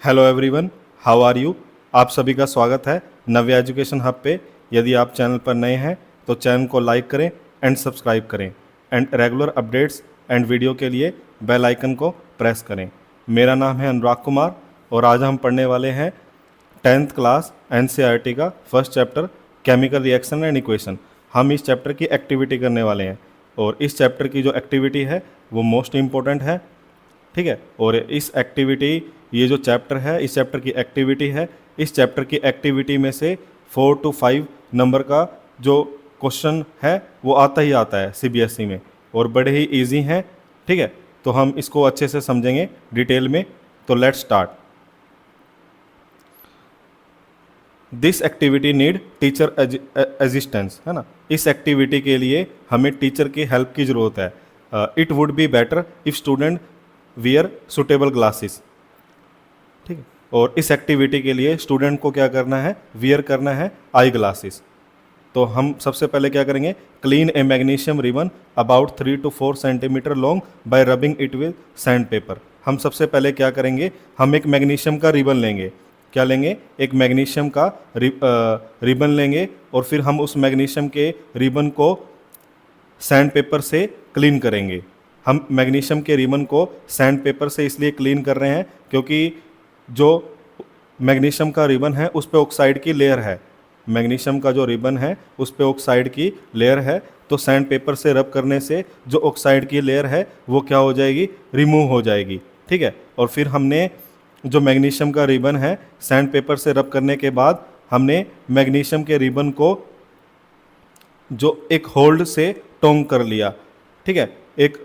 Hello everyone, how are you. आप सभी का स्वागत है नव्या एजुकेशन हब पे। यदि आप चैनल पर नए हैं तो चैनल को लाइक करें एंड सब्सक्राइब करें and regular updates and video के लिए बेल आइकन को प्रेस करें। मेरा नाम है अनुराग कुमार और आज हम पढ़ने वाले हैं 10th क्लास NCERT का first chapter chemical reaction and equation. हम इस चैप्टर की एक्टिविटी करने वाले हैं और इस चैप्टर की जो एक्टिविटी है वो मोस्ट इम्पोर्टेंट है, ठीक है। और इस एक्टिविटी, ये जो चैप्टर है इस चैप्टर की एक्टिविटी है, इस चैप्टर की एक्टिविटी में से 4 to 5 नंबर का जो क्वेश्चन है वो आता ही आता है CBSE में और बड़े ही इजी हैं, ठीक है। तो हम इसको अच्छे से समझेंगे डिटेल में। तो let's start. This activity need teacher assistance, है ना। इस एक्टिविटी के लिए हमें टीचर की हेल्प की ज़रूरत है। It would be better if student wear suitable glasses, ठीक है। और इस एक्टिविटी के लिए स्टूडेंट को क्या करना है, वियर करना है आई ग्लासेस। तो हम सबसे पहले क्या करेंगे, clean A magnesium ribbon about 3 to 4 centimetre long bye rubbing it with sand paper. हम सबसे पहले क्या करेंगे, हम एक मैग्नीशियम का रिबन लेंगे। क्या लेंगे, एक मैग्नीशियम का रिबन लेंगे और फिर हम उस मैग्नीशियम के रिबन को सैंड पेपर से क्लीन करेंगे। हम मैग्नीशियम के रिबन को सैंड पेपर से इसलिए क्लीन कर रहे हैं क्योंकि जो मैग्नीशियम का रिबन है उस पे ऑक्साइड की लेयर है। मैग्नीशियम का जो रिबन है उस पे ऑक्साइड की लेयर है, तो सैंड पेपर से रब करने से जो ऑक्साइड की लेयर है वो क्या हो जाएगी, रिमूव हो जाएगी, ठीक है। और फिर हमने जो मैग्नीशियम का रिबन है सैंड पेपर से रब करने के बाद हमने मैग्नीशियम के रिबन को जो एक होल्ड से टोंग कर लिया, ठीक है। एक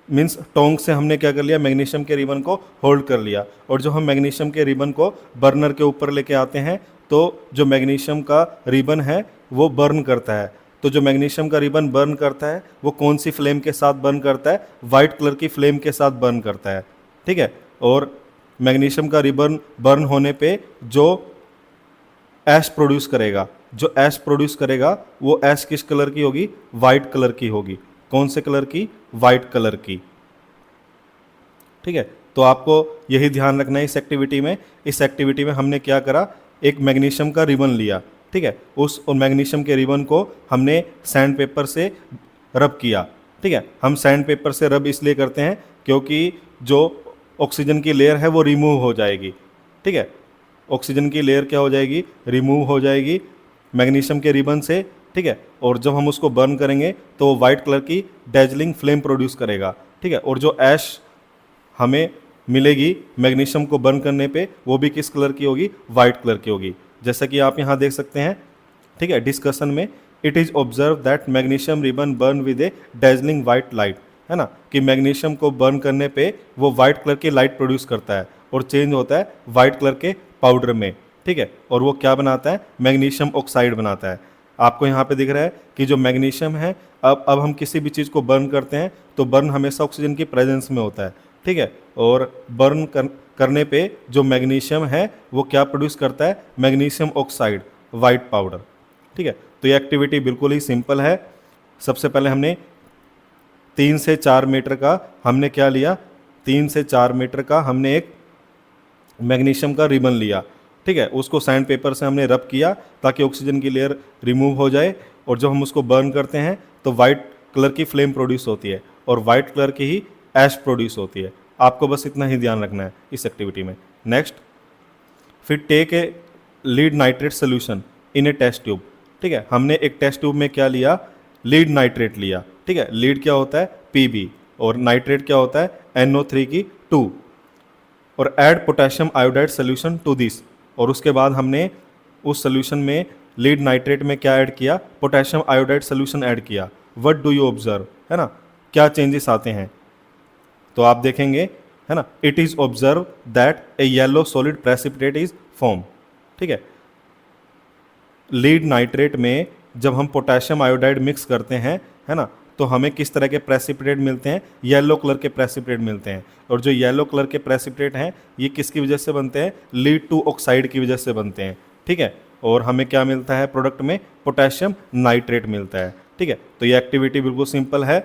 मीन्स टोंग से हमने क्या कर लिया, मैग्नीशियम के रिबन को होल्ड कर लिया। और जो हम मैग्नीशियम के रिबन को बर्नर के ऊपर लेके आते हैं तो जो मैग्नीशियम का रिबन है वो बर्न करता है। तो जो मैग्नीशियम का रिबन बर्न करता है वो कौन सी फ्लेम के साथ बर्न करता है, वाइट कलर की फ्लेम के साथ बर्न करता है, ठीक है। और मैग्नीशियम का रिबन बर्न होने पे जो ऐश प्रोड्यूस करेगा, जो ऐश प्रोड्यूस करेगा वो ऐश किस कलर की होगी, वाइट कलर की होगी। कौन से कलर की, वाइट कलर की, ठीक है। तो आपको यही ध्यान रखना है इस एक्टिविटी में। इस एक्टिविटी में हमने क्या करा, एक मैग्नीशियम का रिबन लिया, ठीक है। उस मैग्नीशियम के रिबन को हमने सैंड पेपर से रब किया, ठीक है। हम सैंड पेपर से रब इसलिए करते हैं क्योंकि जो ऑक्सीजन की लेयर है वो रिमूव हो जाएगी, ठीक है। ऑक्सीजन की लेयर क्या हो जाएगी, रिमूव हो जाएगी मैग्नीशियम के रिबन से, ठीक है। और जब हम उसको बर्न करेंगे तो वो वाइट कलर की डेजलिंग फ्लेम प्रोड्यूस करेगा, ठीक है। और जो ऐश हमें मिलेगी मैग्नीशियम को बर्न करने पे वो भी किस कलर की होगी, वाइट कलर की होगी। जैसा कि आप यहाँ देख सकते हैं, ठीक है। डिस्कशन में it is observe that magnesium ribbon burn with A dazzling white light, है ना, कि मैग्नीशियम को बर्न करने पे वो वाइट कलर की लाइट प्रोड्यूस करता है और चेंज होता है वाइट कलर के पाउडर में, ठीक है। और वो क्या बनाता है, मैग्नीशियम ऑक्साइड बनाता है। आपको यहाँ पे दिख रहा है कि जो मैग्नीशियम है, अब हम किसी भी चीज़ को बर्न करते हैं तो बर्न हमेशा ऑक्सीजन की प्रेजेंस में होता है, ठीक है। और बर्न करने पे जो मैग्नीशियम है वो क्या प्रोड्यूस करता है, मैग्नीशियम ऑक्साइड, वाइट पाउडर, ठीक है। तो ये एक्टिविटी बिल्कुल ही सिंपल है। सबसे पहले हमने 3 से 4 मीटर का हमने क्या लिया, 3 से 4 मीटर का हमने एक मैग्नीशियम का रिबन लिया, ठीक है। उसको सैंड पेपर से हमने रब किया ताकि ऑक्सीजन की लेयर रिमूव हो जाए। और जब हम उसको बर्न करते हैं तो वाइट कलर की फ्लेम प्रोड्यूस होती है और वाइट कलर की ही ऐश प्रोड्यूस होती है। आपको बस इतना ही ध्यान रखना है इस एक्टिविटी में। नेक्स्ट, फिर take a lead nitrate solution in a test tube, ठीक है। हमने एक टेस्ट ट्यूब में क्या लिया, लीड नाइट्रेट लिया, ठीक है। लीड क्या होता है, Pb, और नाइट्रेट क्या होता है, NO3 की 2, और add potassium iodide solution to this. और उसके बाद हमने उस सोल्यूशन में लीड नाइट्रेट में क्या ऐड किया, पोटेशियम आयोडाइड सोल्यूशन ऐड किया। व्हाट डू यू ऑब्जर्व, है ना, क्या चेंजेस आते हैं। तो आप देखेंगे, है ना, it is observe that A yellow solid precipitate is form, ठीक है। लीड नाइट्रेट में जब हम पोटेशियम आयोडाइड मिक्स करते हैं, है ना, तो हमें किस तरह के प्रेसिपिटेट मिलते हैं, येलो कलर के प्रेसिपिटेट मिलते हैं। और जो येलो कलर के प्रेसिपिटेट हैं ये किसकी वजह से बनते हैं, लीड टू ऑक्साइड की वजह से बनते हैं, ठीक है। और हमें क्या मिलता है प्रोडक्ट में, पोटेशियम नाइट्रेट मिलता है, ठीक है। तो ये एक्टिविटी बिल्कुल सिंपल है,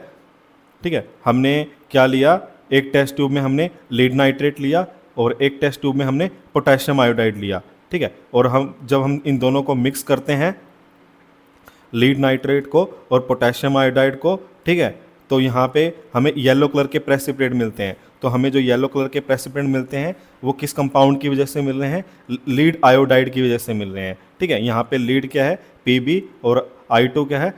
ठीक है। हमने क्या लिया, एक टेस्ट ट्यूब में हमने लीड नाइट्रेट लिया और एक टेस्ट ट्यूब में हमने पोटेशियम आयोडाइड लिया, ठीक है। और जब हम इन दोनों को मिक्स करते हैं, लीड नाइट्रेट को और पोटेशियम आयोडाइड को, ठीक है, तो यहाँ पे हमें येलो कलर के प्रेसिपिटेट मिलते हैं। तो हमें जो येलो कलर के प्रेसिपिटेट मिलते हैं वो किस कंपाउंड की वजह से मिल रहे हैं? लीड आयोडाइड की वजह से मिल रहे हैं, ठीक है। यहाँ पे लीड क्या है? Pb, और I2 क्या है?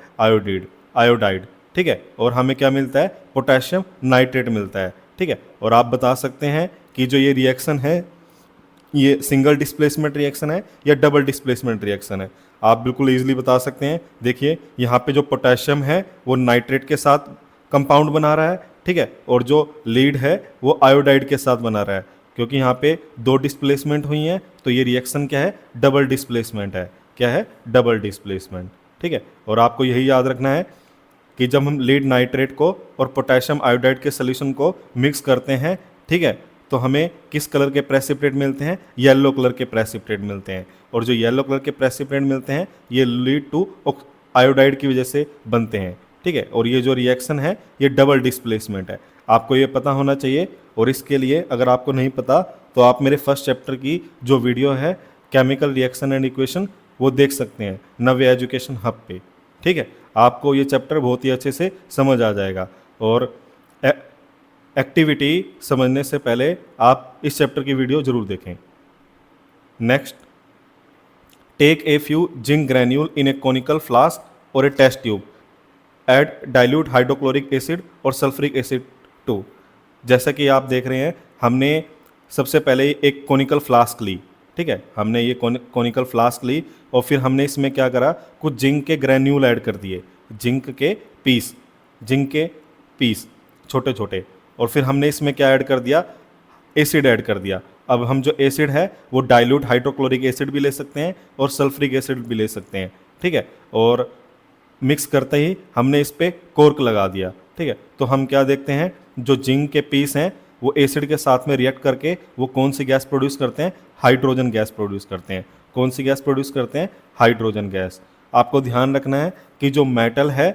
आयोडाइड, ठीक है। और हमें क्या मिलता है? पोटेशियम नाइट्रेट मिलता है, ठीक है। और आप बता सकते हैं कि जो ये रिएक्शन है ये सिंगल डिस्प्लेसमेंट रिएक्शन है या डबल डिस्प्लेसमेंट रिएक्शन है? आप बिल्कुल ईजिली बता सकते हैं। देखिए यहाँ पे जो पोटेशियम है वो नाइट्रेट के साथ कंपाउंड बना रहा है, ठीक है, और जो लीड है वो आयोडाइड के साथ बना रहा है। क्योंकि यहाँ पे दो डिस्प्लेसमेंट हुई हैं तो ये रिएक्शन क्या है? डबल डिस्प्लेसमेंट है। क्या है? डबल डिस्प्लेसमेंट, ठीक है। और आपको यही याद रखना है कि जब हम लीड नाइट्रेट को और पोटेशियम आयोडाइड के सोल्यूशन को मिक्स करते हैं, ठीक है, तो हमें किस कलर के प्रेसिपिटेट मिलते हैं? येलो कलर के प्रेसिपिटेट मिलते हैं। और जो येलो कलर के प्रेसिपिटेट मिलते हैं ये लीड टू आयोडाइड की वजह से बनते हैं, ठीक है। और ये जो रिएक्शन है ये डबल डिस्प्लेसमेंट है, आपको ये पता होना चाहिए। और इसके लिए अगर आपको नहीं पता तो आप मेरे फर्स्ट चैप्टर की जो वीडियो है केमिकल रिएक्शन एंड इक्वेशन वो देख सकते हैं नव्य एजुकेशन हब पे, ठीक है। आपको ये चैप्टर बहुत ही अच्छे से समझ आ जाएगा। और एक्टिविटी समझने से पहले आप इस चैप्टर की वीडियो जरूर देखें। Next, take a few zinc granule in a conical flask और a test tube, add dilute hydrochloric acid और सल्फ्रिक एसिड टू। जैसा कि आप देख रहे हैं हमने सबसे पहले एक कोनिकल फ्लास्क ली, ठीक है, हमने ये कोनिकल फ्लास्क ली और फिर हमने इसमें क्या करा? कुछ जिंक के ग्रैन्यूल ऐड कर दिए, जिंक के पीस छोटे छोटे। और फिर हमने इसमें क्या ऐड कर दिया? एसिड ऐड कर दिया। अब हम जो एसिड है वो डाइल्यूट हाइड्रोक्लोरिक एसिड भी ले सकते हैं और सल्फ्रिक एसिड भी ले सकते हैं, ठीक है। और मिक्स करते ही हमने इस पर कोर्क लगा दिया, ठीक है। तो हम क्या देखते हैं? जो जिंक के पीस हैं वो एसिड के साथ में रिएक्ट करके वो कौन सी गैस प्रोड्यूस करते हैं? हाइड्रोजन गैस प्रोड्यूस करते हैं। कौन सी गैस प्रोड्यूस करते हैं? Hydrogen gas. आपको ध्यान रखना है कि जो मेटल है,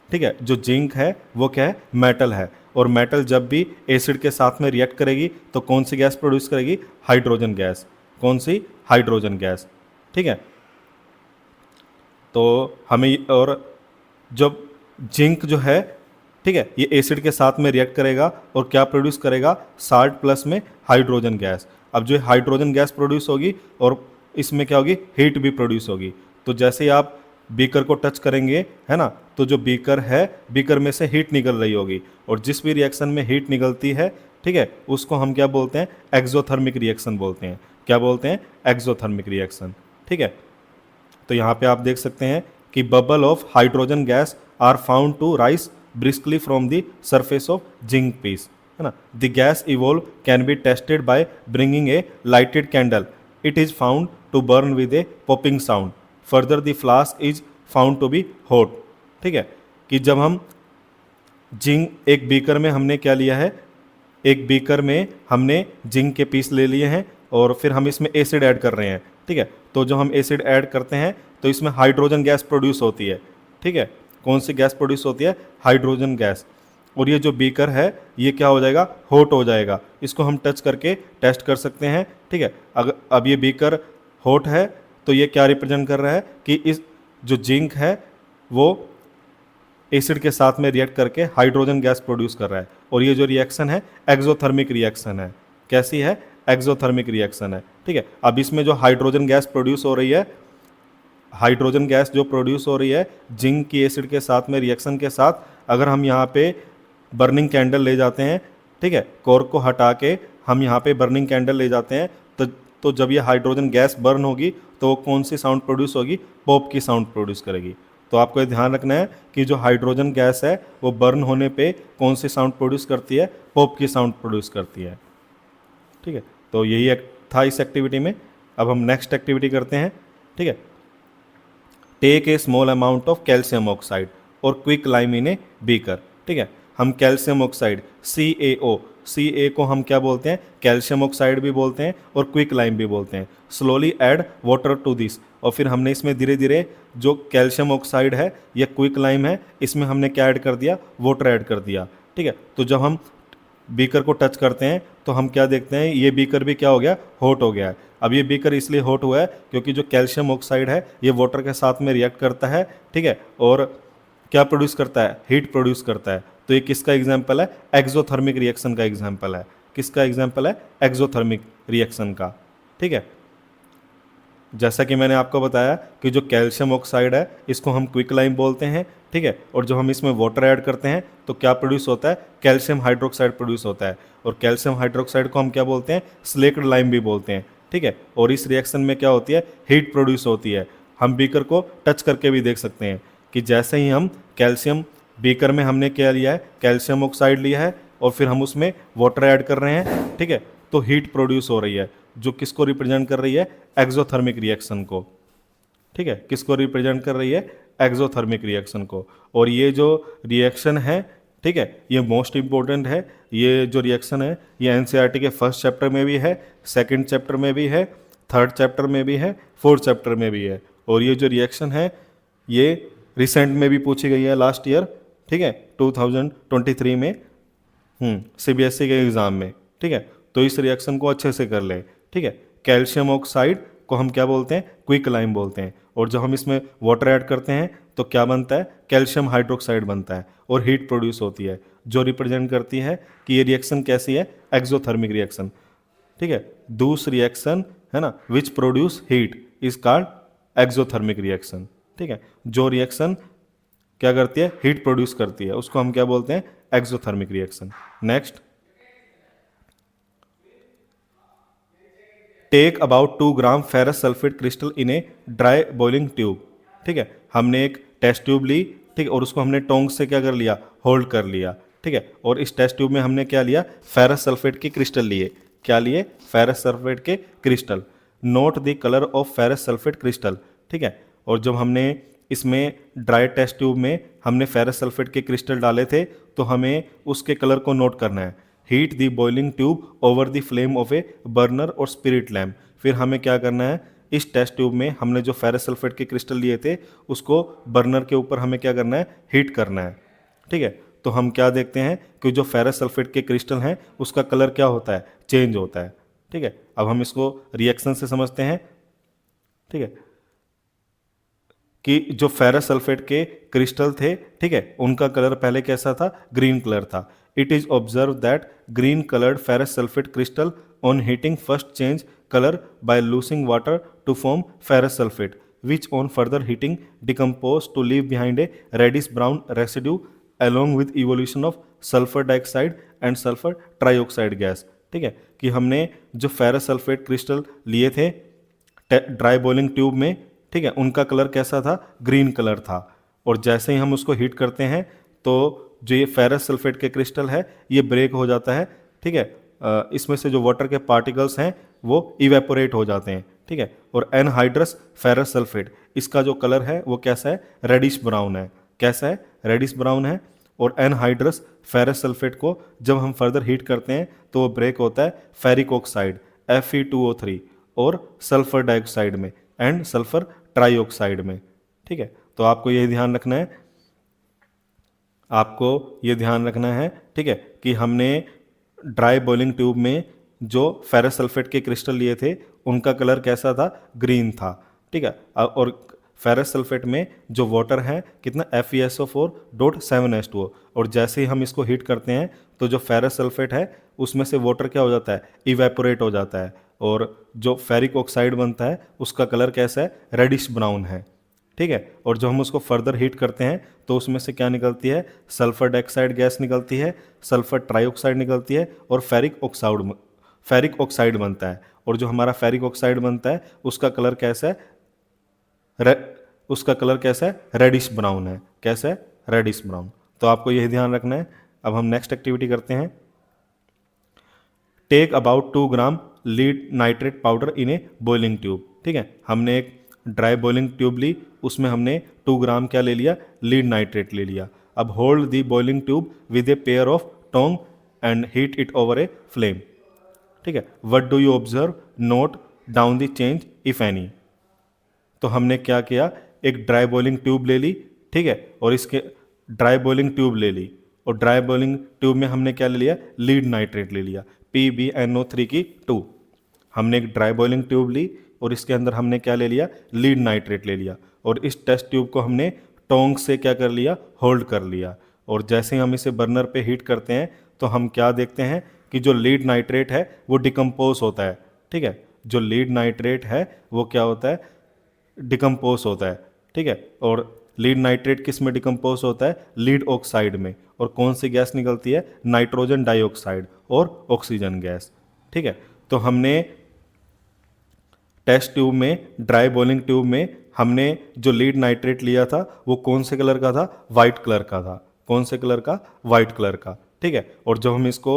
ठीक है, जो जिंक है वो क्या है? मेटल है। और मेटल जब भी एसिड के साथ में रिएक्ट करेगी तो कौन सी गैस प्रोड्यूस करेगी? Hydrogen gas. कौन सी? हाइड्रोजन गैस, ठीक है। तो हमें, और जब जिंक जो है, ठीक है, ये एसिड के साथ में रिएक्ट करेगा और क्या प्रोड्यूस करेगा? साल्ट प्लस में हाइड्रोजन गैस। अब जो हाइड्रोजन गैस प्रोड्यूस होगी और इसमें क्या होगी? हीट भी प्रोड्यूस होगी। तो जैसे ही आप बीकर को टच करेंगे, है ना, तो जो बीकर है, बीकर में से हीट निकल रही होगी। और जिस भी रिएक्शन में हीट निकलती है, ठीक है, उसको हम क्या बोलते हैं? एक्सोथर्मिक रिएक्शन बोलते हैं। क्या बोलते हैं? एक्सोथर्मिक रिएक्शन, ठीक है। तो यहाँ पे आप देख सकते हैं कि bubble of hydrogen gas are found to rise briskly from the surface of zinc piece, है ना। The gas evolve can be tested by bringing a lighted candle. It is found to burn with a popping sound. Further, the flask is found to be hot. ठीक है, कि जब हम zinc, एक beaker में हमने क्या लिया है? एक बीकर में हमने जिंक के पीस ले लिए हैं और फिर हम इसमें एसिड ऐड कर रहे हैं, ठीक है। तो जो हम एसिड ऐड करते हैं तो इसमें हाइड्रोजन गैस प्रोड्यूस होती है, ठीक है। कौन सी गैस प्रोड्यूस होती है? Hydrogen gas. और ये जो बीकर है ये क्या हो जाएगा? हॉट हो जाएगा। इसको हम टच करके टेस्ट कर सकते हैं, ठीक है। अगर अब ये बीकर हॉट है तो ये क्या रिप्रेजेंट कर रहा है कि इस जो जिंक है वो एसिड के साथ में रिएक्ट करके हाइड्रोजन गैस प्रोड्यूस कर रहा है। और ये जो रिएक्शन है एक्सोथर्मिक रिएक्शन है। कैसी है? एक्सोथर्मिक रिएक्शन है, ठीक है। अब इसमें जो हाइड्रोजन गैस प्रोड्यूस हो रही है, हाइड्रोजन गैस जो प्रोड्यूस हो रही है जिंक की एसिड के साथ में रिएक्शन के साथ, अगर हम यहाँ पे बर्निंग कैंडल ले जाते हैं, ठीक है, कोर्क को हटा के हम यहाँ पे बर्निंग कैंडल ले जाते हैं तो जब ये हाइड्रोजन गैस बर्न होगी तो वो कौन सी साउंड प्रोड्यूस होगी? पॉप की साउंड प्रोड्यूस करेगी। तो आपको ये ध्यान रखना है कि जो हाइड्रोजन गैस है वो बर्न होने पे कौन सी साउंड प्रोड्यूस करती है? पॉप की साउंड प्रोड्यूस करती है, ठीक है। तो यही था इस एक्टिविटी में। अब हम नेक्स्ट एक्टिविटी करते हैं, ठीक है। Take a small amount of calcium oxide और quick lime in a beaker, ठीक है। हम कैल्शियम ऑक्साइड CaO को हम क्या बोलते हैं? कैल्शियम ऑक्साइड भी बोलते हैं और क्विक लाइम भी बोलते हैं। Slowly add water to this, और फिर हमने इसमें धीरे धीरे जो कैल्शियम ऑक्साइड है या क्विक लाइम है इसमें हमने क्या ऐड कर दिया? वाटर ऐड कर दिया, ठीक है। तो जब हम बीकर को टच करते हैं तो हम क्या देखते हैं, ये बीकर भी क्या हो गया, हॉट हो गया है। अब ये बीकर इसलिए हॉट हुआ है क्योंकि जो कैल्शियम ऑक्साइड है ये वाटर के साथ में रिएक्ट करता है, ठीक है, और क्या प्रोड्यूस करता है, हीट प्रोड्यूस करता है। तो ये किसका एग्जाम्पल है, एक्सोथर्मिक रिएक्शन का एग्जाम्पल है। किसका एग्जाम्पल है, एक्सोथर्मिक रिएक्शन का, ठीक है। जैसा कि मैंने आपको बताया कि जो कैल्शियम ऑक्साइड है इसको हम क्विकलाइम बोलते हैं, ठीक है, और जो हम इसमें वाटर ऐड करते हैं तो क्या प्रोड्यूस होता है, कैल्शियम हाइड्रोक्साइड प्रोड्यूस होता है। और कैल्शियम हाइड्रोक्साइड को हम क्या बोलते हैं, स्लेक्ड लाइम भी बोलते हैं, ठीक है। और इस रिएक्शन में क्या होती है, हीट प्रोड्यूस होती है। हम बीकर को टच करके भी देख सकते हैं कि जैसे ही हम कैल्शियम, बीकर में हमने क्या लिया है, कैल्शियम ऑक्साइड लिया है और फिर हम उसमें वाटर ऐड कर रहे हैं, ठीक है, तो हीट प्रोड्यूस हो रही है जो किसको रिप्रेजेंट कर रही है, एक्सोथर्मिक रिएक्शन को, ठीक है, किसको रिप्रेजेंट कर रही है, एक्सोथर्मिक रिएक्शन को। और ये जो रिएक्शन है, ठीक है, ये मोस्ट इंपॉर्टेंट है। ये जो रिएक्शन है ये एनसीईआरटी के फर्स्ट चैप्टर में भी है, सेकंड चैप्टर में भी है, थर्ड चैप्टर में भी है, फोर्थ चैप्टर में भी है। और ये जो रिएक्शन है ये रिसेंट में भी पूछी गई है, लास्ट ईयर, ठीक है, 2023 में सीबीएसई के एग्ज़ाम में, ठीक है। तो इस रिएक्शन को अच्छे से कर ले, ठीक है। कैल्शियम ऑक्साइड को हम क्या बोलते हैं, क्विकलाइम बोलते हैं। और जब हम इसमें वाटर ऐड करते हैं तो क्या बनता है, कैल्शियम हाइड्रोक्साइड बनता है और हीट प्रोड्यूस होती है जो रिप्रेजेंट करती है कि ये रिएक्शन कैसी है, एक्सोथर्मिक रिएक्शन, ठीक है। दूसरी रिएक्शन है ना which produce heat is called exothermic reaction, ठीक है। जो रिएक्शन क्या करती है, हीट प्रोड्यूस करती है उसको हम क्या बोलते हैं, exothermic reaction. Next, take about 2 gram ferrous sulphate crystal in a dry boiling tube, ठीक है। हमने एक टेस्ट ट्यूब ली, ठीक है, और उसको हमने टोंग से क्या कर लिया, होल्ड कर लिया, ठीक है। और इस टेस्ट ट्यूब में हमने क्या लिया, फेरस सल्फेट के क्रिस्टल लिए। क्या लिए, फेरस सल्फेट के crystal. Note the colour of ferrous sulphate crystal, ठीक है। और जब हमने इसमें ड्राई टेस्ट ट्यूब में हमने फेरस सल्फेट के क्रिस्टल डाले थे तो हमें उसके कलर को नोट करना है। Heat the boiling tube over the flame of A burner और स्पिरिट लैम्प। फिर हमें क्या करना है, इस टेस्ट ट्यूब में हमने जो फेरस सल्फेट के क्रिस्टल लिए थे उसको बर्नर के ऊपर हमें क्या करना है, हीट करना है, ठीक है। तो हम क्या देखते हैं कि जो फेरस सल्फेट के क्रिस्टल हैं उसका कलर क्या होता है, चेंज होता है, ठीक है। अब हम इसको रिएक्शन से समझते हैं, ठीक है, कि जो फेरस सल्फेट के क्रिस्टल थे, ठीक है, उनका कलर पहले कैसा था, ग्रीन कलर था। It is observe that green coloured ferrous sulphate crystal on heating first change colour by losing water to form ferrous sulphate which on further heating decompose to leave behind a reddish brown residue along with evolution of sulphur dioxide and sulphur trioxide gas, ठीक है। कि हमने जो ferrous sulphate crystal लिए थे dry boiling tube में, ठीक है, उनका कलर कैसा था, ग्रीन कलर था। और जैसे ही हम उसको हीट करते हैं तो जो ये फेरस सल्फेट के क्रिस्टल है ये ब्रेक हो जाता है, ठीक है। इसमें से जो वाटर के पार्टिकल्स हैं वो इवेपोरेट हो जाते हैं, ठीक है। और एनहाइड्रस फेरस सल्फेट, इसका जो कलर है वो कैसा है, रेडिश ब्राउन है। कैसा है, रेडिश ब्राउन है। और एनहाइड्रस फेरस सल्फेट को जब हम फर्दर हीट करते हैं तो वो ब्रेक होता है फेरिक ऑक्साइड Fe2O3 और सल्फर डाइऑक्साइड में एंड सल्फर ट्राइऑक्साइड में, ठीक है। तो आपको ये ध्यान रखना है, आपको ये ध्यान रखना है, ठीक है, कि हमने ड्राई बॉइलिंग ट्यूब में जो फेरस सल्फेट के क्रिस्टल लिए थे उनका कलर कैसा था, ग्रीन था, ठीक है। और फेरस सल्फेट में जो वाटर है कितना, FeSO4.7H2O। और जैसे ही हम इसको हीट करते हैं तो जो फेरस सल्फेट है उसमें से वाटर क्या हो जाता है, इवेपोरेट हो जाता है। और जो फेरिक ऑक्साइड बनता है उसका कलर कैसा है, रेडिश ब्राउन है, ठीक है। और जब हम उसको फर्दर हीट करते हैं तो उसमें से क्या निकलती है, सल्फर डाइऑक्साइड गैस निकलती है, सल्फर ट्राइऑक्साइड निकलती है और फेरिक ऑक्साइड बनता है। और जो हमारा फेरिक ऑक्साइड बनता है उसका कलर कैसा है, उसका कलर कैसा है, रेडिश ब्राउन है। कैसा है, रेडिश ब्राउन। तो आपको यही ध्यान रखना है। अब हम नेक्स्ट एक्टिविटी करते हैं। Take about 2 gram lead nitrate powder in a boiling tube, ठीक है। हमने एक ड्राई बॉइलिंग ट्यूब ली, उसमें हमने 2 ग्राम क्या ले लिया, लीड नाइट्रेट ले लिया। अब hold the boiling tube with a pair of tong and heat it over a flame, ठीक है। What do you observe, note down the change if any. तो हमने क्या किया, एक ड्राई बॉइलिंग ट्यूब ले ली, ठीक है, और इसके ड्राई बॉइलिंग ट्यूब ले ली और ड्राई बॉइलिंग ट्यूब में हमने क्या ले लिया, लीड नाइट्रेट ले लिया। PbNO3 की 2। हमने एक ड्राई बॉइलिंग ट्यूब ली और इसके अंदर हमने क्या ले लिया, लीड नाइट्रेट ले लिया, और इस टेस्ट ट्यूब को हमने टोंग से क्या कर लिया, होल्ड कर लिया। और जैसे ही हम इसे बर्नर पे हीट करते हैं तो हम क्या देखते हैं कि जो लीड नाइट्रेट है वो डिकम्पोज होता है। ठीक है, जो लीड नाइट्रेट है वो क्या होता है, डिकम्पोज होता है। ठीक है, और लीड नाइट्रेट किस में डिकम्पोज होता है, लीड ऑक्साइड में। और कौन सी गैस निकलती है, नाइट्रोजन डाइऑक्साइड और ऑक्सीजन गैस। ठीक है, तो हमने टेस्ट ट्यूब में, ड्राई बॉइलिंग ट्यूब में हमने जो लीड नाइट्रेट लिया था वो कौन से कलर का था, वाइट कलर का था। कौन से कलर का, वाइट कलर का। ठीक है, और जब हम इसको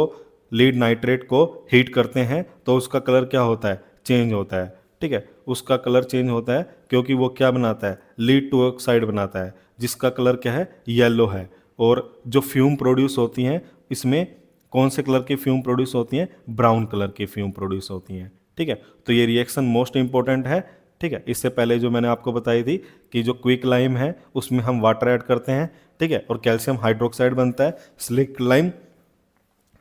लीड नाइट्रेट को हीट करते हैं तो उसका कलर क्या होता है, चेंज होता है। ठीक है, उसका कलर चेंज होता है क्योंकि वो क्या बनाता है, लीड टू ऑक्साइड बनाता है, जिसका कलर क्या है, येलो है। और जो फ्यूम प्रोड्यूस होती हैं इसमें कौन से कलर की फ्यूम प्रोड्यूस होती हैं, ब्राउन कलर की फ्यूम प्रोड्यूस होती हैं। ठीक है, तो ये रिएक्शन मोस्ट इंपॉर्टेंट है। ठीक है, इससे पहले जो मैंने आपको बताई थी कि जो क्विक लाइम है उसमें हम वाटर ऐड करते हैं। ठीक है, और कैल्शियम हाइड्रोक्साइड बनता है, स्लिक लाइम।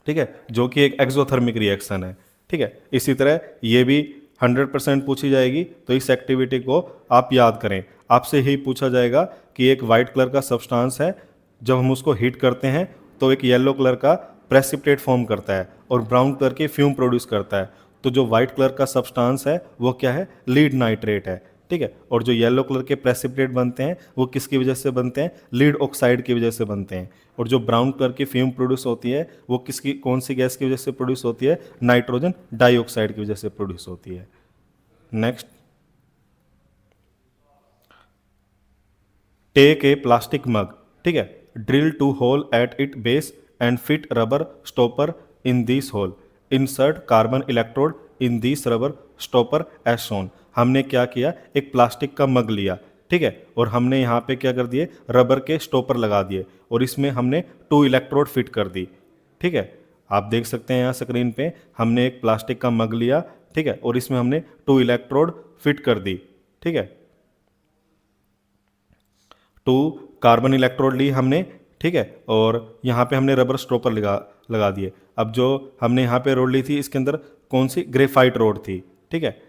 ठीक है, जो कि एक एक्सोथर्मिक रिएक्शन है। ठीक है, इसी तरह ये भी 100% पूछी जाएगी, तो इस एक्टिविटी को आप याद करें। आपसे ही पूछा जाएगा कि एक वाइट कलर का सब्सटेंस है, जब हम उसको हीट करते हैं तो एक येलो कलर का प्रेसिपिटेट फॉर्म करता है और ब्राउन कलर की फ्यूम प्रोड्यूस करता है। तो जो वाइट कलर का सब्सटेंस है वो क्या है, लीड नाइट्रेट है। ठीक है, और जो येलो कलर के प्रेसिपिटेट बनते हैं वो किसकी वजह से बनते हैं, लीड ऑक्साइड की वजह से बनते हैं। और जो ब्राउन कलर की फ्यूम प्रोड्यूस होती है वो किसकी, कौन सी गैस की वजह से प्रोड्यूस होती है, नाइट्रोजन डाइऑक्साइड की वजह से प्रोड्यूस होती है। Next, take a plastic mug. ठीक है, drill two hole at it base and fit rubber stopper in this hole, insert carbon electrode in this rubber stopper as shown. हमने क्या किया, एक प्लास्टिक का मग लिया। ठीक है, और हमने यहाँ पे क्या कर दिए, रबर के स्टॉपर लगा दिए और इसमें हमने 2 इलेक्ट्रोड फिट कर दी। ठीक है, आप देख सकते हैं यहाँ स्क्रीन पे हमने एक प्लास्टिक का मग लिया। ठीक है, और इसमें हमने 2 इलेक्ट्रोड फिट कर दी। ठीक है, 2 कार्बन इलेक्ट्रोड ली हमने। ठीक है, और यहाँ पे हमने रबर स्टॉपर लगा दिए। अब जो हमने यहाँ पे रोड ली थी इसके अंदर कौन सी, ग्रेफाइट रोड थी। ठीक है,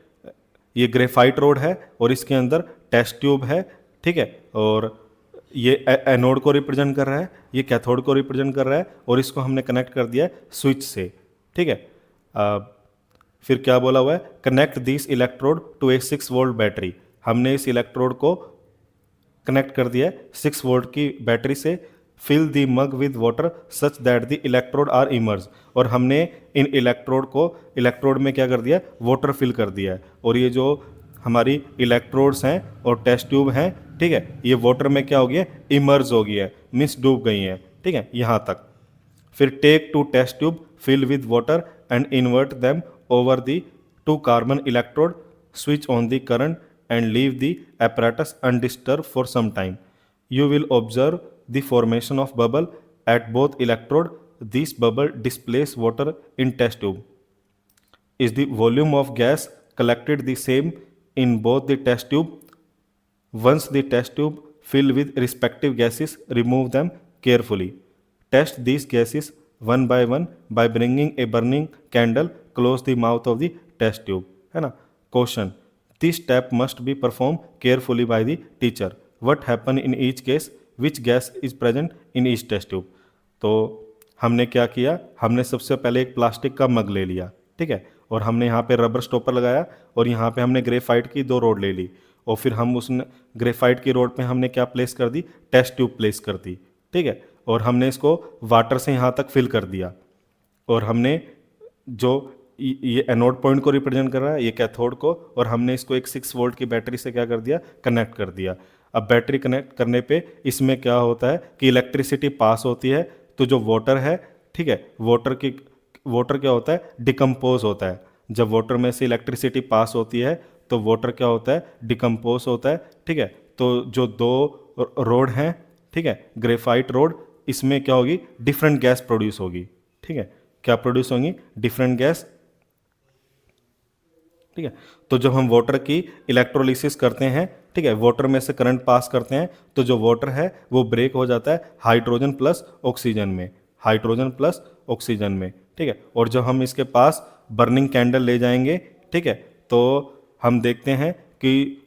ये ग्रेफाइट रोड है और इसके अंदर टेस्ट ट्यूब है। ठीक है, और ये एनोड को रिप्रेजेंट कर रहा है, ये कैथोड को रिप्रेजेंट कर रहा है, और इसको हमने कनेक्ट कर दिया है स्विच से। ठीक है, फिर क्या बोला हुआ है, connect this electrode to a 6 volt battery. हमने इस इलेक्ट्रोड को कनेक्ट कर दिया है 6 वोल्ट की बैटरी से। Fill the mug with water such that the electrode are immerse. और हमने इन इलेक्ट्रोड में क्या कर दिया, वाटर फिल कर दिया है। और ये जो हमारी इलेक्ट्रोड्स हैं और टेस्ट ट्यूब हैं, ठीक है, ये वाटर में क्या हो गया, इमर्ज हो गया है, मीन्स डूब गई हैं। ठीक है, यहाँ तक। फिर take 2 test tube, fill with water and invert them over the 2 carbon electrode, switch on the current and leave the apparatus undisturbed for some time. You will observe the formation of bubble at both electrode. This bubble displaces water in test tube. Is the volume of gas collected the same in both the test tube? Once the test tube fill with respective gases, remove them carefully. Test these gases one by bringing a burning candle close the mouth of the test tube. है ना? Question. This step must be performed carefully by the teacher. What happen in each case? Which gas is present in each test tube? तो हमने क्या किया, हमने सबसे पहले एक प्लास्टिक का मग ले लिया। ठीक है, और हमने यहाँ पे रबर स्टॉपर लगाया और यहाँ पे हमने ग्रेफाइट की 2 रोड ले ली। और फिर हम उस ग्रेफाइट की रोड पे हमने क्या प्लेस कर दी, टेस्ट ट्यूब प्लेस कर दी। ठीक है, और हमने इसको वाटर से यहाँ तक फिल कर दिया। और हमने जो ये एनोड पॉइंट को रिप्रेजेंट कर रहा है, ये कैथोड को, और हमने इसको एक 6 वोल्ट की बैटरी से क्या कर दिया, कनेक्ट कर दिया। अब बैटरी कनेक्ट करने पे इसमें क्या होता है कि इलेक्ट्रिसिटी पास होती है, तो जो वाटर है, ठीक है, वाटर क्या होता है, डिकम्पोज होता है। जब वाटर में से इलेक्ट्रिसिटी पास होती है तो वाटर क्या होता है, डिकम्पोज होता है। ठीक है, तो जो 2 रोड हैं, ठीक है, ग्रेफाइट रोड, इसमें क्या होगी, डिफरेंट गैस प्रोड्यूस होगी। ठीक है, क्या प्रोड्यूस होंगी, डिफरेंट गैस। ठीक है, तो जब हम वाटर की इलेक्ट्रोलिसिस करते हैं, ठीक है, वाटर में से करंट पास करते हैं, तो जो वाटर है वो ब्रेक हो जाता है हाइड्रोजन प्लस ऑक्सीजन में, हाइड्रोजन प्लस ऑक्सीजन में। ठीक ठीक है। और जब हम इसके पास बर्निंग कैंडल ले जाएंगे, ठीक है, तो हम देखते हैं कि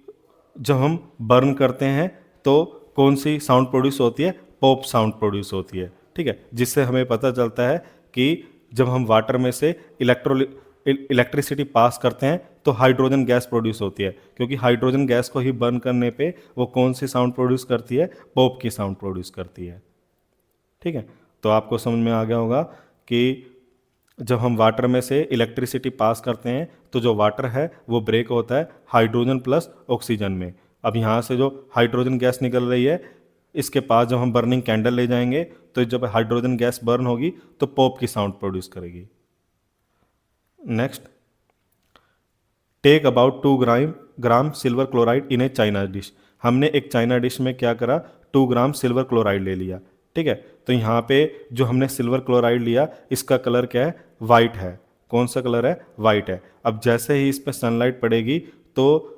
जब हम बर्न करते हैं तो कौन सी साउंड प्रोड्यूस होती है, पॉप साउंड प्रोड्यूस होती है, ठीक है, जिससे हमें पता चलता है कि जब हम वाटर में से इलेक्ट्रिसिटी पास करते हैं तो हाइड्रोजन गैस प्रोड्यूस होती है, क्योंकि हाइड्रोजन गैस को ही बर्न करने पे वो कौन सी साउंड प्रोड्यूस करती है, पॉप की साउंड प्रोड्यूस करती है, ठीक है। तो आपको समझ में आ गया होगा कि जब हम वाटर में से इलेक्ट्रिसिटी पास करते हैं तो जो वाटर है वो ब्रेक होता है हाइड्रोजन प्लस ऑक्सीजन में। अब यहाँ से जो हाइड्रोजन गैस निकल रही है, इसके पास जब हम बर्निंग कैंडल ले जाएंगे तो जब हाइड्रोजन गैस बर्न होगी तो पॉप की साउंड प्रोड्यूस करेगी। Next, take about 2 gram silver chloride in a china dish. हमने एक चाइना डिश में क्या करा, 2 ग्राम सिल्वर क्लोराइड ले लिया, ठीक है। तो यहाँ पे जो हमने सिल्वर क्लोराइड लिया इसका कलर क्या है, वाइट है। कौन सा कलर है, वाइट है। अब जैसे ही इस पर सनलाइट पड़ेगी तो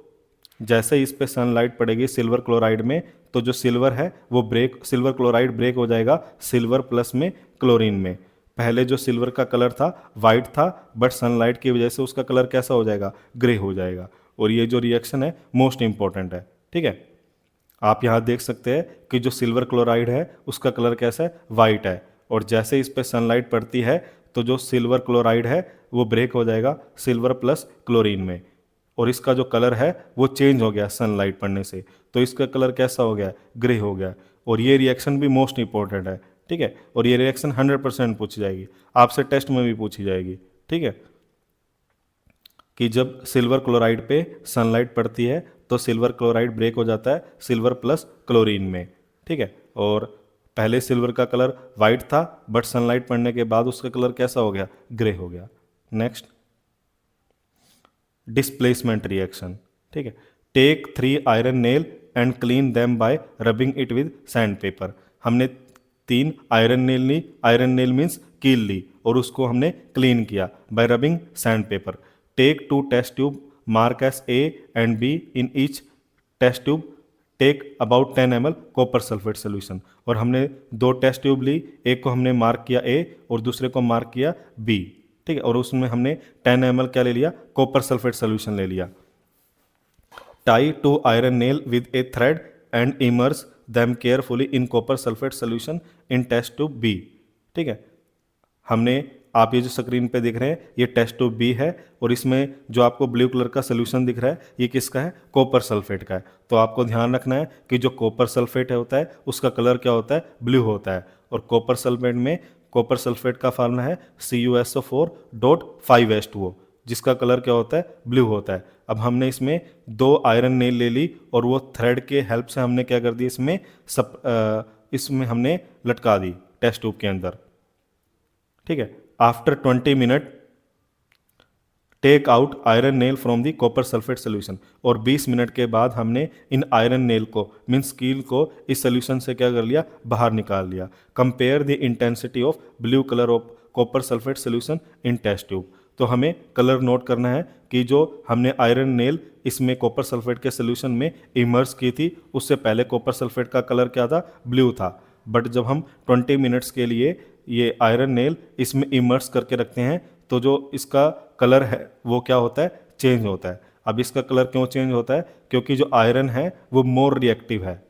जैसे ही इस पर सनलाइट पड़ेगी सिल्वर क्लोराइड में तो जो सिल्वर है वो सिल्वर क्लोराइड ब्रेक हो जाएगा सिल्वर प्लस में क्लोरीन में। पहले जो सिल्वर का कलर था वाइट था, बट सनलाइट की वजह से उसका कलर कैसा हो जाएगा, ग्रे हो जाएगा। और ये जो रिएक्शन है मोस्ट इंपॉर्टेंट है, ठीक है। आप यहाँ देख सकते हैं कि जो सिल्वर क्लोराइड है उसका कलर कैसा है, वाइट है। और जैसे इस पर सनलाइट पड़ती है तो जो सिल्वर क्लोराइड है वो ब्रेक हो जाएगा सिल्वर प्लस क्लोरीन में, और इसका जो कलर है वो चेंज हो गया सनलाइट पड़ने से, तो इसका कलर कैसा हो गया, ग्रे हो गया। और ये रिएक्शन भी मोस्ट इंपॉर्टेंट है, ठीक है। और ये रिएक्शन 100% पूछी जाएगी, आपसे टेस्ट में भी पूछी जाएगी, ठीक है, कि जब सिल्वर क्लोराइड पे सनलाइट पड़ती है तो सिल्वर क्लोराइड ब्रेक हो जाता है सिल्वर प्लस क्लोरीन में, ठीक है। और पहले सिल्वर का कलर वाइट था, बट सनलाइट पड़ने के बाद उसका कलर कैसा हो गया, ग्रे हो गया। नेक्स्ट, डिस्प्लेसमेंट रिएक्शन, ठीक है। Take 3 iron nail and clean them by rubbing it with sand paper. हमने 3 आयरन नेल ली, आयरन नेल मीन्स कील ली, और उसको हमने क्लीन किया by rubbing sand paper. Take 2 test tube, mark as A and B in each test tube, take about 10 ml copper sulphate solution. और हमने 2 टेस्ट ट्यूब ली, एक को हमने मार्क किया ए और दूसरे को मार्क किया बी, ठीक है। और उसमें हमने 10 ml क्या ले लिया, कॉपर सल्फेट सोल्यूशन ले लिया। Tie 2 iron nail with a thread and immerse them carefully in copper sulphate solution in test tube B, ठीक है। हमने, आप ये जो स्क्रीन पे दिख रहे हैं ये टेस्ट ट्यूब बी है, और इसमें जो आपको ब्लू कलर का सोल्यूशन दिख रहा है ये किसका है, कॉपर सल्फेट का है। तो आपको ध्यान रखना है कि जो कॉपर सल्फेट होता है उसका कलर क्या होता है, ब्लू होता है। और कॉपर सल्फेट में, कॉपर सल्फेट का फार्मूला है CuSO4.5H2O, जिसका कलर क्या होता है, ब्लू होता है। अब हमने इसमें 2 आयरन नेल ले ली और वो थ्रेड के हेल्प से हमने क्या कर दी, इसमें हमने लटका दी टेस्ट ट्यूब के अंदर, ठीक है। After 20 minute take out iron nail from the copper sulphate solution. और 20 मिनट के बाद हमने इन आयरन नेल को मीन्स कील को इस सोल्यूशन से क्या कर लिया, बाहर निकाल लिया। Compare the intensity of blue colour of copper sulphate solution in test tube. तो हमें कलर नोट करना है कि जो हमने आयरन नेल इसमें कॉपर सल्फेट के सोल्यूशन में इमर्स की थी उससे पहले कॉपर सल्फेट का कलर क्या था, ब्लू था। बट जब हम 20 मिनट्स के लिए ये आयरन नेल इसमें इमर्स करके रखते हैं तो जो इसका कलर है वो क्या होता है, चेंज होता है। अब इसका कलर क्यों चेंज होता है, क्योंकि जो आयरन है वो मोर रिएक्टिव है,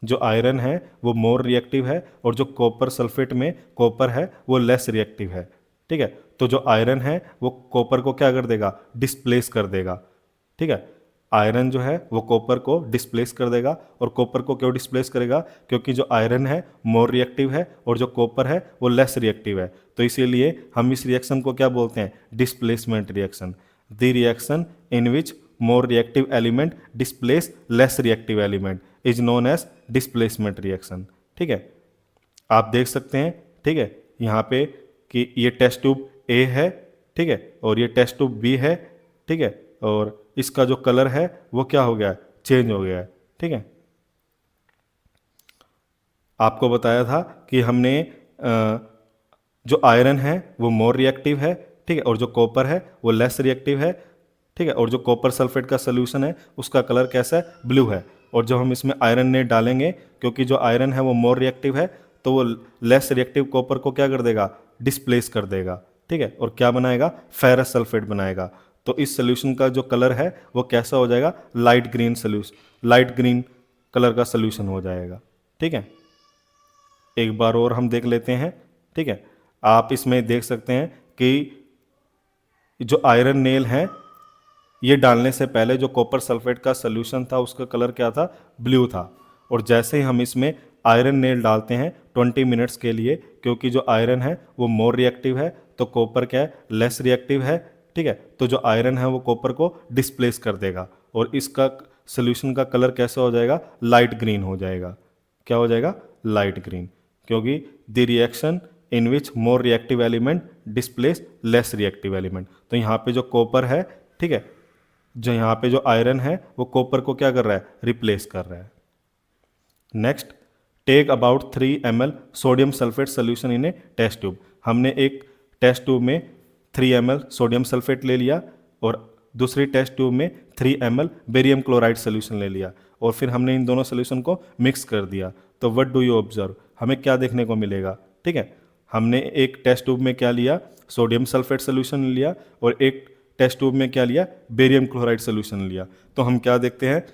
जो आयरन है वो मोर रिएक्टिव है, और जो कॉपर सल्फेट में कॉपर है वो लेस रिएक्टिव है, ठीक है। तो जो आयरन है वो कॉपर को क्या कर देगा, डिस्प्लेस कर देगा, ठीक है। आयरन जो है वो कॉपर को डिस्प्लेस कर देगा, और कॉपर को क्यों डिस्प्लेस करेगा, क्योंकि जो आयरन है मोर रिएक्टिव है और जो कॉपर है वो लेस रिएक्टिव है। तो इसीलिए हम इस रिएक्शन को क्या बोलते हैं, displacement reaction. The reaction in which more reactive element displace less reactive element is known as displacement reaction, ठीक है। आप देख सकते हैं, ठीक है, यहाँ पे कि ये टेस्ट ट्यूब ए है, ठीक है, और ये टेस्ट ट्यूब बी है, ठीक है, और इसका जो कलर है वो क्या हो गया है, चेंज हो गया है, ठीक है। आपको बताया था कि हमने जो आयरन है वो मोर रिएक्टिव है, ठीक है, और जो कॉपर है वो लेस रिएक्टिव है, ठीक है। और जो कॉपर सल्फेट का सोल्यूशन है उसका कलर कैसा है, ब्लू है। और जब हम इसमें आयरन नेट डालेंगे, क्योंकि जो आयरन है वो मोर रिएक्टिव है तो वो लेस रिएक्टिव कॉपर को क्या कर देगा, डिस्प्लेस कर देगा, ठीक है, और क्या बनाएगा, फेरस सल्फेट बनाएगा। तो इस सोल्यूशन का जो कलर है वो कैसा हो जाएगा, light green solution, light green colour का सोल्यूशन हो जाएगा। ठीक है, एक बार और हम देख लेते हैं। ठीक है, आप इसमें देख सकते हैं कि जो आयरन नेल है ये डालने से पहले जो कॉपर सल्फेट का सोल्यूशन था उसका कलर क्या था, ब्लू था। और जैसे ही हम इसमें आयरन नेल डालते हैं 20 मिनट्स के लिए, क्योंकि जो आयरन है वो मोर रिएक्टिव है तो कॉपर क्या है, लेस रिएक्टिव है। ठीक है, तो जो आयरन है वो कॉपर को डिस्प्लेस कर देगा और इसका सोल्यूशन का कलर कैसा हो जाएगा, लाइट ग्रीन हो जाएगा। क्या हो जाएगा, लाइट ग्रीन, क्योंकि the reaction in which more reactive element displace less reactive element. तो यहाँ पे जो कॉपर है, ठीक है, जो यहाँ पे जो आयरन है वो कॉपर को क्या कर रहा है, रिप्लेस कर रहा है। Next, take about 3 ml sodium sulphate solution in a test tube. हमने एक टेस्ट ट्यूब में 3 ml सोडियम सल्फेट ले लिया और दूसरी टेस्ट ट्यूब में 3 ml बेरियम क्लोराइड सोल्यूशन ले लिया और फिर हमने इन दोनों सोल्यूशन को मिक्स कर दिया। तो व्हाट डू यू ऑब्जर्व, हमें क्या देखने को मिलेगा। ठीक है, हमने एक टेस्ट ट्यूब में क्या लिया, सोडियम सल्फेट सोल्यूशन लिया और एक टेस्ट ट्यूब में क्या लिया, बेरियम क्लोराइड सोल्यूशन लिया। तो हम क्या देखते हैं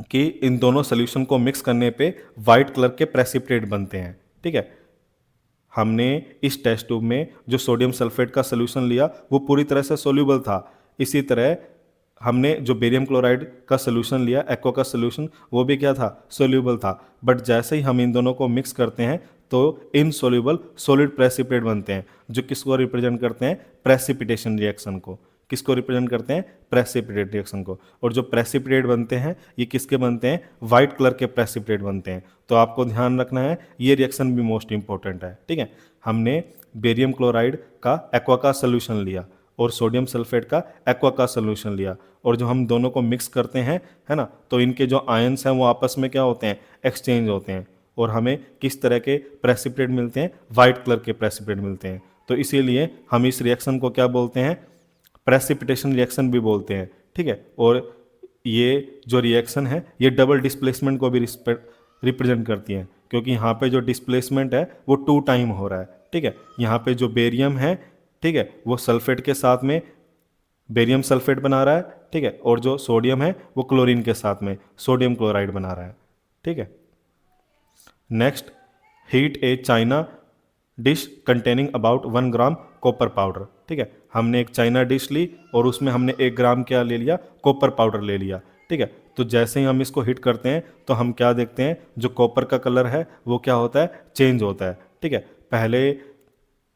कि इन दोनों सोल्यूशन को मिक्स करने पे वाइट कलर के प्रेसिपिटेट बनते हैं। ठीक है, हमने इस टेस्ट ट्यूब में जो सोडियम सल्फेट का सोल्यूशन लिया वो पूरी तरह से सोल्यूबल था। इसी तरह हमने जो बेरियम क्लोराइड का सोल्यूशन लिया, एक्वा का सोल्यूशन, वो भी क्या था, सोल्यूबल था। बट जैसे ही हम इन दोनों को मिक्स करते हैं तो इनसोल्यूबल सॉलिड प्रेसिपिटेट बनते हैं, जो किसको रिप्रेजेंट करते हैं, प्रेसिपिटेशन रिएक्शन को। किसको रिप्रेजेंट करते हैं, प्रेसिपिटेट रिएक्शन को। और जो प्रेसिपिटेट बनते हैं ये किसके बनते हैं, वाइट कलर के प्रेसिपिटेट बनते हैं। तो आपको ध्यान रखना है ये रिएक्शन भी मोस्ट इंपॉर्टेंट है। ठीक है, हमने बेरियम क्लोराइड का एक्वा का सोल्यूशन लिया और सोडियम सल्फेट का एक्वा का सोल्यूशन लिया और जो हम दोनों को मिक्स करते हैं, है ना, तो इनके जो आयंस हैं वो आपस में क्या होते हैं, एक्सचेंज होते हैं और हमें किस तरह के प्रेसिपिटेट मिलते हैं, वाइट कलर के प्रेसिपिटेट मिलते हैं। तो इसीलिए हम इस रिएक्शन को क्या बोलते हैं, प्रेसिपिटेशन रिएक्शन भी बोलते हैं। ठीक है, और ये जो रिएक्शन है ये डबल डिस्प्लेसमेंट को भी रिप्रेजेंट करती है, क्योंकि यहाँ पे जो डिस्प्लेसमेंट है वो 2 टाइम हो रहा है। ठीक है, यहाँ पे जो बेरियम है, ठीक है, वो सल्फेट के साथ में बेरियम सल्फेट बना रहा है। ठीक है, और जो सोडियम है वो क्लोरीन के साथ में सोडियम क्लोराइड बना रहा है। ठीक है, next, heat A china dish containing about 1 gram copper powder. ठीक है, हमने एक चाइना डिश ली और उसमें हमने 1 ग्राम क्या ले लिया, कॉपर पाउडर ले लिया। ठीक है, तो जैसे ही हम इसको हीट करते हैं तो हम क्या देखते हैं, जो कॉपर का कलर है वो क्या होता है, चेंज होता है। ठीक है, पहले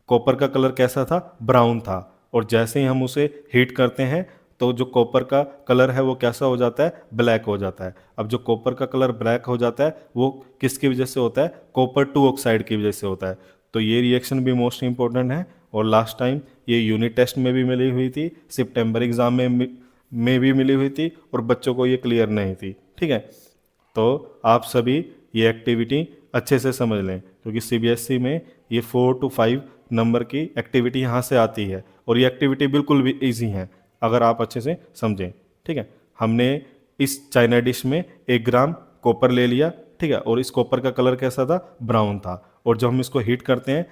कॉपर का कलर कैसा था, ब्राउन था, और जैसे ही हम उसे हीट करते हैं तो जो कॉपर का कलर है वो कैसा हो जाता है, ब्लैक हो जाता है। अब जो कॉपर का कलर ब्लैक हो जाता है वो किसकी वजह से होता है, कॉपर 2 ऑक्साइड की वजह से होता है। तो ये रिएक्शन भी मोस्ट इंपॉर्टेंट है और लास्ट टाइम ये यूनिट टेस्ट में भी मिली हुई थी, सितंबर एग्ज़ाम में भी मिली हुई थी और बच्चों को ये क्लियर नहीं थी। ठीक है, तो आप सभी ये एक्टिविटी अच्छे से समझ लें, क्योंकि सीबीएसई में ये 4 to 5 नंबर की एक्टिविटी यहाँ से आती है और ये एक्टिविटी बिल्कुल भी ईजी है अगर आप अच्छे से समझें। ठीक है, हमने इस चाइना डिश में 1 ग्राम कॉपर ले लिया। ठीक है, और इस कॉपर का कलर कैसा था, ब्राउन था, और जब हम इसको हीट करते हैं,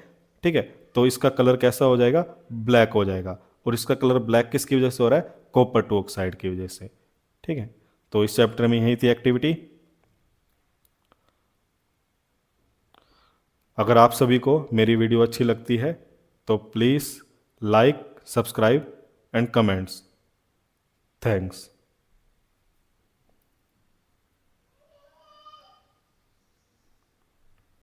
ठीक है, तो इसका कलर कैसा हो जाएगा, ब्लैक हो जाएगा। और इसका कलर ब्लैक किसकी वजह से हो रहा है, कॉपर 2 ऑक्साइड की वजह से। ठीक है, तो इस चैप्टर में यही थी एक्टिविटी। अगर आप सभी को मेरी वीडियो अच्छी लगती है तो please like, subscribe and comments. Thanks.